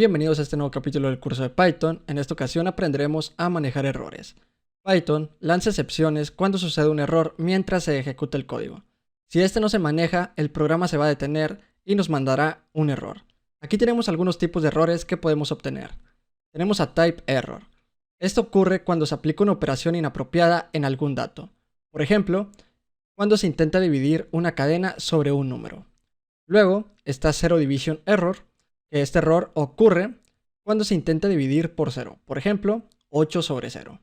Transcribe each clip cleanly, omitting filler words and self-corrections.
Bienvenidos a este nuevo capítulo del curso de Python. En esta ocasión aprenderemos a manejar errores. Python lanza excepciones cuando sucede un error mientras se ejecuta el código. Si este no se maneja, el programa se va a detener y nos mandará un error. Aquí tenemos algunos tipos de errores que podemos obtener. Tenemos a type error. Esto ocurre cuando se aplica una operación inapropiada en algún dato. Por ejemplo, cuando se intenta dividir una cadena sobre un número. Luego está zero division error, que este error ocurre cuando se intenta dividir por 0. Por ejemplo, 8 sobre 0.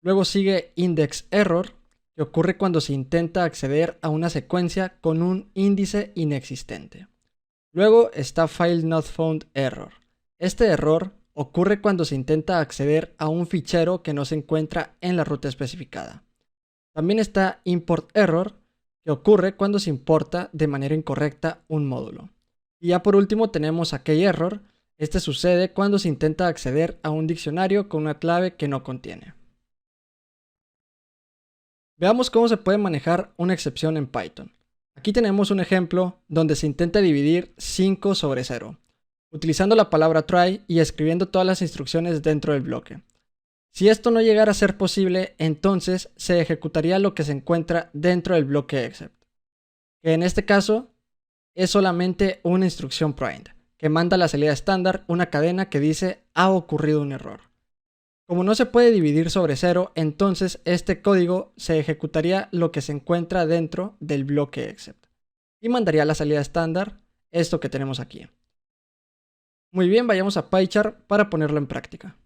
Luego sigue index error, que ocurre cuando se intenta acceder a una secuencia con un índice inexistente. Luego está file not found error. Este error ocurre cuando se intenta acceder a un fichero que no se encuentra en la ruta especificada. También está import error, que ocurre cuando se importa de manera incorrecta un módulo. Y ya por último tenemos a key error. Este sucede cuando se intenta acceder a un diccionario con una clave que no contiene. Veamos cómo se puede manejar una excepción en Python. Aquí tenemos un ejemplo donde se intenta dividir 5 sobre 0, utilizando la palabra try y escribiendo todas las instrucciones dentro del bloque. Si esto no llegara a ser posible, entonces se ejecutaría lo que se encuentra dentro del bloque except, que en este caso es solamente una instrucción print, que manda a la salida estándar una cadena que dice ha ocurrido un error. Como no se puede dividir sobre 0, entonces este código se ejecutaría lo que se encuentra dentro del bloque except y mandaría a la salida estándar esto que tenemos aquí. Muy bien, vayamos a PyChart para ponerlo en práctica.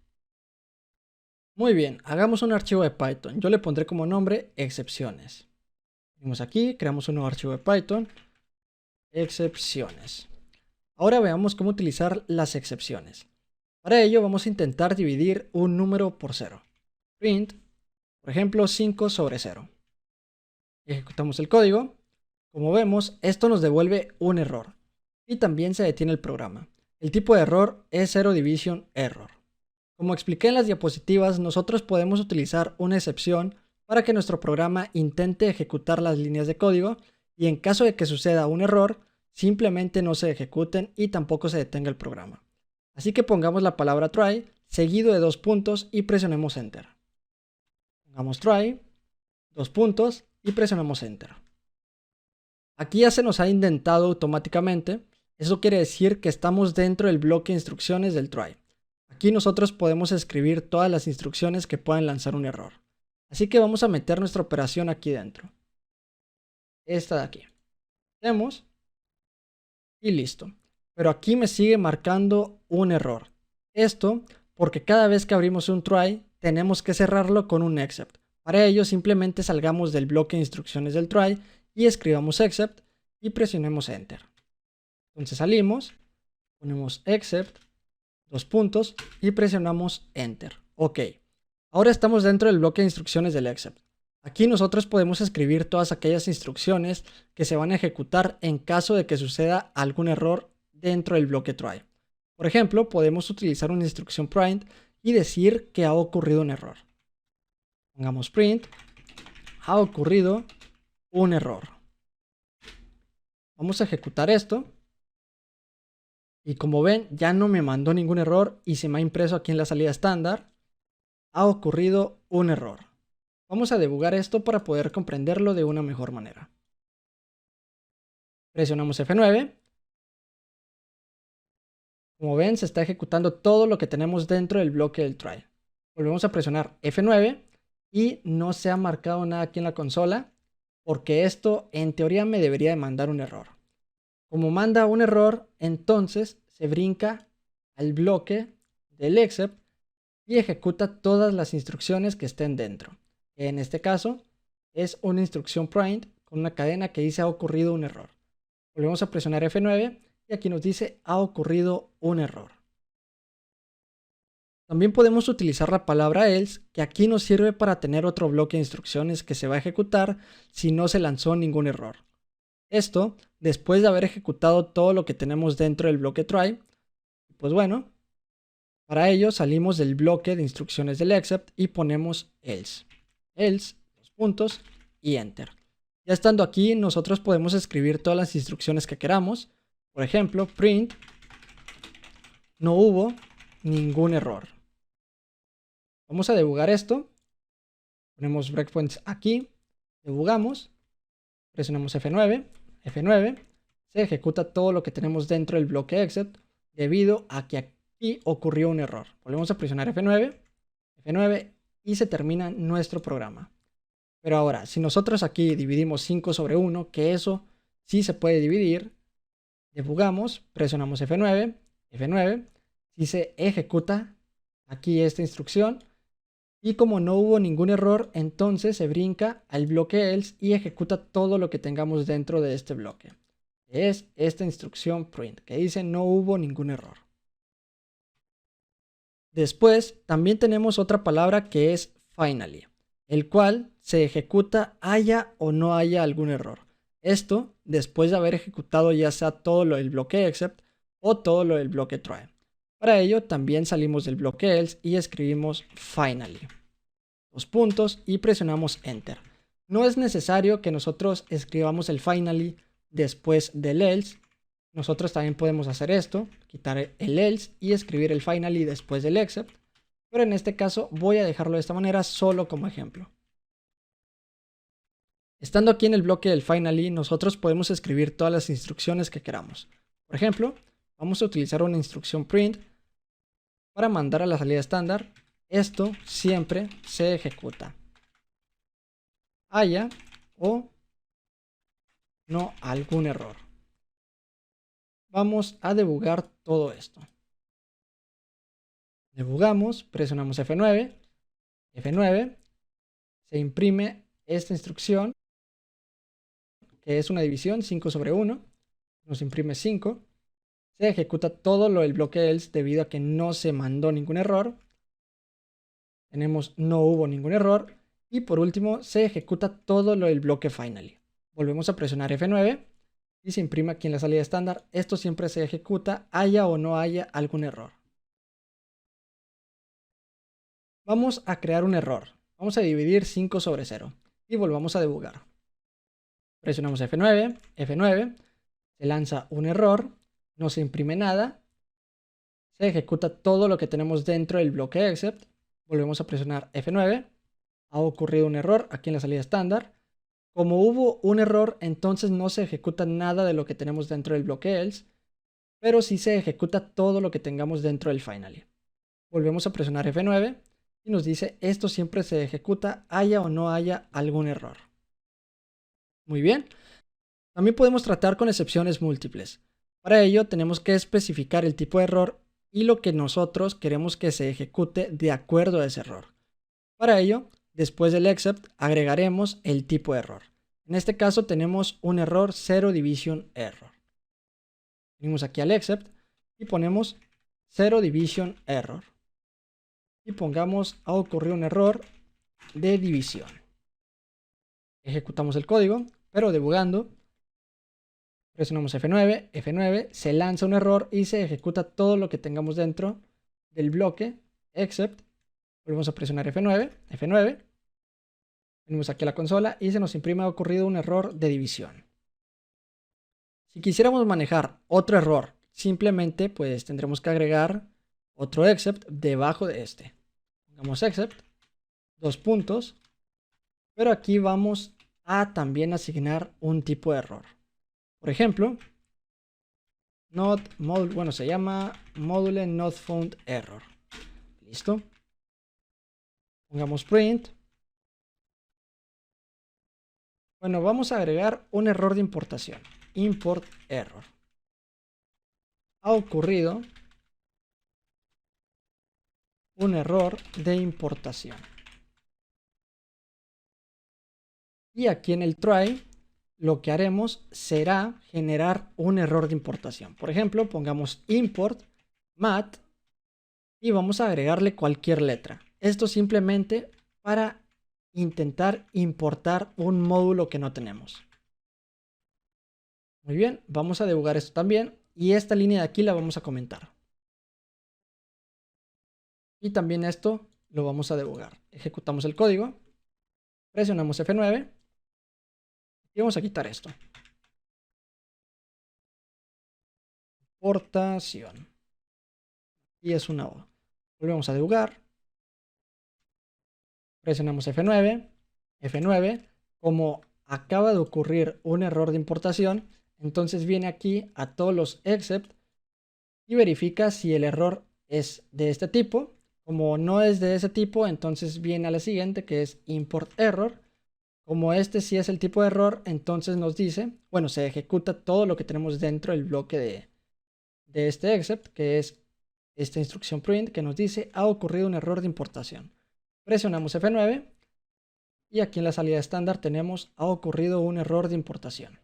Muy bien, hagamos un archivo de Python. Yo le pondré como nombre excepciones. Venimos aquí, creamos un nuevo archivo de Python. Excepciones. Ahora veamos cómo utilizar las excepciones. Para ello vamos a intentar dividir un número por 0. Print, por ejemplo, 5 sobre 0. Ejecutamos el código. Como vemos, esto nos devuelve un error. Y también se detiene el programa. El tipo de error es zero division error. Como expliqué en las diapositivas, nosotros podemos utilizar una excepción para que nuestro programa intente ejecutar las líneas de código y en caso de que suceda un error, simplemente no se ejecuten y tampoco se detenga el programa. Así que pongamos la palabra try seguido de 2 puntos y presionemos enter. Pongamos try, 2 puntos y presionamos enter. Aquí ya se nos ha indentado automáticamente. Eso quiere decir que estamos dentro del bloque de instrucciones del try. Aquí nosotros podemos escribir todas las instrucciones que puedan lanzar un error. Así que vamos a meter nuestra operación aquí dentro. Esta de aquí. Hacemos y listo. Pero aquí me sigue marcando un error. Esto porque cada vez que abrimos un try tenemos que cerrarlo con un except. Para ello simplemente salgamos del bloque de instrucciones del try y escribamos except y presionemos enter. Entonces salimos, ponemos except, 2 puntos y presionamos enter. Ok. Ahora estamos dentro del bloque de instrucciones del except. Aquí nosotros podemos escribir todas aquellas instrucciones que se van a ejecutar en caso de que suceda algún error dentro del bloque try. Por ejemplo, podemos utilizar una instrucción print y decir que ha ocurrido un error. Pongamos print, ha ocurrido un error. Vamos a ejecutar esto. Y como ven, ya no me mandó ningún error y se me ha impreso aquí en la salida estándar. Ha ocurrido un error. Vamos a debugar esto para poder comprenderlo de una mejor manera. Presionamos F9. Como ven, se está ejecutando todo lo que tenemos dentro del bloque del try. Volvemos a presionar F9 y no se ha marcado nada aquí en la consola porque esto en teoría me debería de mandar un error. Como manda un error, entonces se brinca al bloque del except y ejecuta todas las instrucciones que estén dentro. En este caso es una instrucción print con una cadena que dice ha ocurrido un error. Volvemos a presionar F9 y aquí nos dice ha ocurrido un error. También podemos utilizar la palabra else, que aquí nos sirve para tener otro bloque de instrucciones que se va a ejecutar si no se lanzó ningún error. Esto después de haber ejecutado todo lo que tenemos dentro del bloque try. Pues bueno, para ello salimos del bloque de instrucciones del except y ponemos else. Else, 2 puntos y enter. Ya estando aquí, nosotros podemos escribir todas las instrucciones que queramos. Por ejemplo, print no hubo ningún error. Vamos a debugar esto. Ponemos breakpoints aquí. Debugamos. Presionamos F9. F9. Se ejecuta todo lo que tenemos dentro del bloque except debido a que aquí ocurrió un error. Volvemos a presionar F9. F9 y se termina nuestro programa. Pero ahora, si nosotros aquí dividimos 5 sobre 1, que eso sí se puede dividir, debugamos, presionamos F9, F9, si se ejecuta aquí esta instrucción y como no hubo ningún error, entonces se brinca al bloque else y ejecuta todo lo que tengamos dentro de este bloque. Es esta instrucción print que dice no hubo ningún error. Después también tenemos otra palabra que es finally, el cual se ejecuta haya o no haya algún error. Esto después de haber ejecutado ya sea todo lo del bloque except o todo lo del bloque try. Para ello también salimos del bloque else y escribimos finally. 2 puntos y presionamos enter. No es necesario que nosotros escribamos el finally después del else. Nosotros también podemos hacer esto, quitar el else y escribir el finally después del except. Pero en este caso voy a dejarlo de esta manera solo como ejemplo. Estando aquí en el bloque del finally, nosotros podemos escribir todas las instrucciones que queramos. Por ejemplo, vamos a utilizar una instrucción print para mandar a la salida estándar. Esto siempre se ejecuta, haya o no algún error. Vamos a debugar todo esto. Debugamos, presionamos F9, F9, se imprime esta instrucción, que es una división 5 sobre 1, nos imprime 5, se ejecuta todo lo del bloque else debido a que no se mandó ningún error. Tenemos no hubo ningún error. Y por último, se ejecuta todo lo del bloque finally. Volvemos a presionar F9 y se imprime aquí en la salida estándar. Esto siempre se ejecuta, haya o no haya algún error. Vamos a crear un error. Vamos a dividir 5 sobre 0 y volvamos a debugar. Presionamos F9, F9, se lanza un error, no se imprime nada, se ejecuta todo lo que tenemos dentro del bloque except. Volvemos a presionar F9. Ha ocurrido un error aquí en la salida estándar. Como hubo un error, entonces no se ejecuta nada de lo que tenemos dentro del bloque else, pero sí se ejecuta todo lo que tengamos dentro del finally. Volvemos a presionar F9 y nos dice esto siempre se ejecuta haya o no haya algún error. Muy bien. También podemos tratar con excepciones múltiples. Para ello tenemos que especificar el tipo de error y lo que nosotros queremos que se ejecute de acuerdo a ese error. Para ello, después del except agregaremos el tipo de error. En este caso tenemos un error 0 division error. Venimos aquí al except y ponemos 0 division error. Y pongamos ha ocurrido un error de división. Ejecutamos el código, pero debugando. Presionamos F9, F9, se lanza un error y se ejecuta todo lo que tengamos dentro del bloque except. Volvemos a presionar F9, F9. Venimos aquí a la consola y se nos imprime ha ocurrido un error de división. Si quisiéramos manejar otro error, simplemente pues tendremos que agregar otro except debajo de este. Pongamos except, 2 puntos, pero aquí vamos a también asignar un tipo de error. Por ejemplo, se llama module not found error. Listo. Pongamos print. Bueno, vamos a agregar un error de importación. Import error. Ha ocurrido un error de importación. Y aquí en el try, lo que haremos será generar un error de importación. Por ejemplo, pongamos import mat y vamos a agregarle cualquier letra. Esto simplemente para intentar importar un módulo que no tenemos. Muy bien, vamos a debugar esto también y esta línea de aquí la vamos a comentar. Y también esto lo vamos a debugar. Ejecutamos el código, presionamos F9 y vamos a quitar esto. Importación. y es una O. Volvemos a debugar. Presionamos F9. F9. Como acaba de ocurrir un error de importación, entonces viene aquí a todos los except y verifica si el error es de este tipo. Como no es de ese tipo, entonces viene a la siguiente, que es import error. Como este sí es el tipo de error, entonces nos dice, bueno, se ejecuta todo lo que tenemos dentro del bloque de este except, que es esta instrucción print, que nos dice ha ocurrido un error de importación. Presionamos F9 y aquí en la salida estándar tenemos ha ocurrido un error de importación.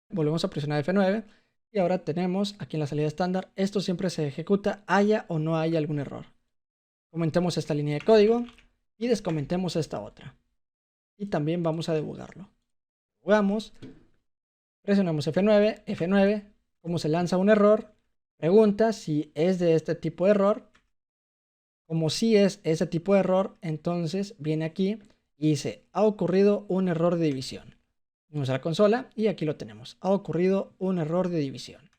Volvemos a presionar F9 y ahora tenemos aquí en la salida estándar, esto siempre se ejecuta haya o no haya algún error. Comentemos esta línea de código y descomentemos esta otra. Y también vamos a debugarlo. Debugamos, presionamos F9, F9, como se lanza un error, pregunta si es de este tipo de error. Como si es ese tipo de error, entonces viene aquí y dice, ha ocurrido un error de división. Vamos a la consola y aquí lo tenemos, ha ocurrido un error de división.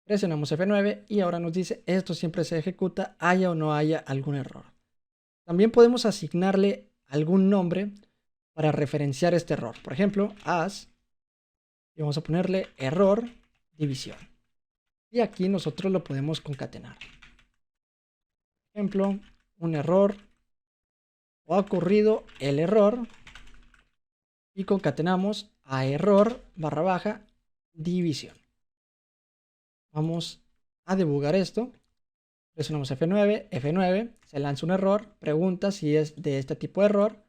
Presionamos F9 y ahora nos dice, esto siempre se ejecuta, haya o no haya algún error. También podemos asignarle algún nombre para referenciar este error. Por ejemplo, as, y vamos a ponerle error división. Y aquí nosotros lo podemos concatenar. Por ejemplo, un error, o ha ocurrido el error, y concatenamos a error barra baja división. Vamos a debugar esto. Presionamos F9, F9, se lanza un error, pregunta si es de este tipo de error.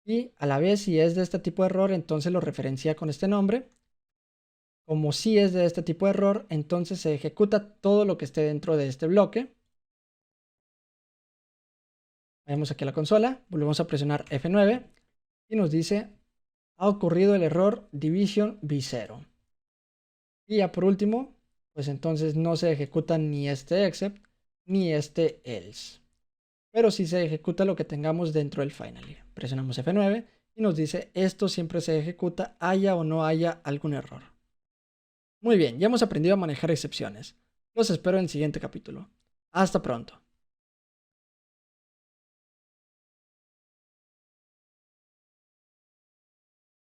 Y a la vez si es de este tipo de error, entonces lo referencia con este nombre. Como si es de este tipo de error, entonces se ejecuta todo lo que esté dentro de este bloque. Vamos aquí a la consola, volvemos a presionar F9 y nos dice ha ocurrido el error division v0. Y ya por último, pues entonces no se ejecuta ni este except ni este else. Pero sí se ejecuta lo que tengamos dentro del finally. Presionamos F9 y nos dice esto siempre se ejecuta haya o no haya algún error. Muy bien, ya hemos aprendido a manejar excepciones. Los espero en el siguiente capítulo. Hasta pronto.